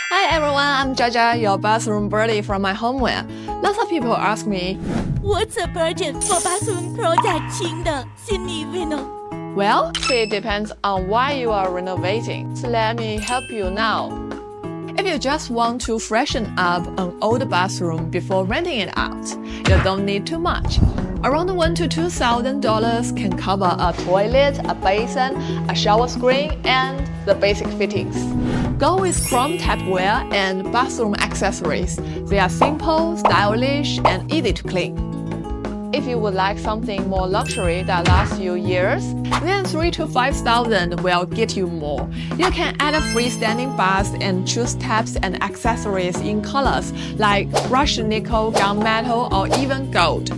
Hi everyone, I'm Jaja, your bathroom birdie from my homeware. Lots of people ask me, What's the budget for bathroom project in the Sydney Reno? well, it depends on why you are renovating. So let me help you now. If you just want to freshen up an old bathroom before renting it out, you don't need too much. Around $1,000 to $2,000 can cover a toilet, a basin, a shower screen, and the basic fittings. Go with chrome tapware and bathroom accessories. They are simple, stylish, and easy to clean. If you would like something more luxury that lasts you years, then $3,000 to $5,000 will get you more. You can add a freestanding bath and choose taps and accessories in colors like brushed nickel, gunmetal, or even gold.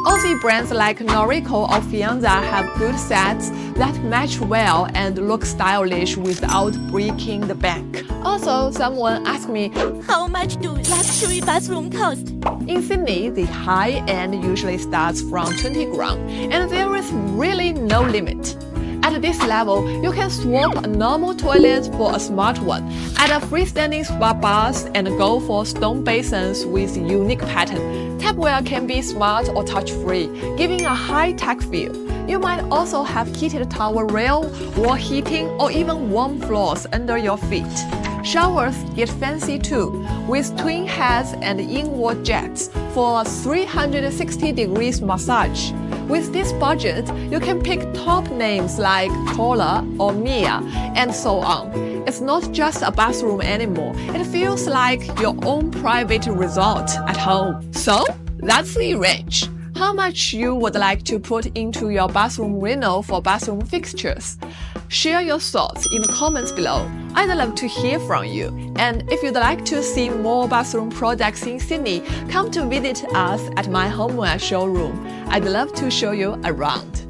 Aussie brands like Noriko or Fianza have good sets that match well and look stylish without breaking the bank. Also, someone asked me, How much do luxury bathroom cost? in Sydney, the high end usually starts from 20 grand, and there is really no limit. At this level, you can swap a normal toilet for a smart one, add a freestanding spa bath, and go for stone basins with unique pattern. Tapware can be smart or touch-free, giving a high-tech feel. You might also have heated towel rail, wall heating, or even warm floors under your feet. Showers get fancy too, with twin heads and in-wall jets for a 360 degrees massage. With this budget, you can pick top names like Cola or Mia, and so on. It's not just a bathroom anymore, it feels like your own private resort at home. So, that's the range. How much you would like to put into your bathroom reno for bathroom fixtures? Share your thoughts in the comments below. I'd love to hear from you. And if you'd like to see more bathroom products in Sydney, come to visit us at my homeware showroom. I'd love to show you around.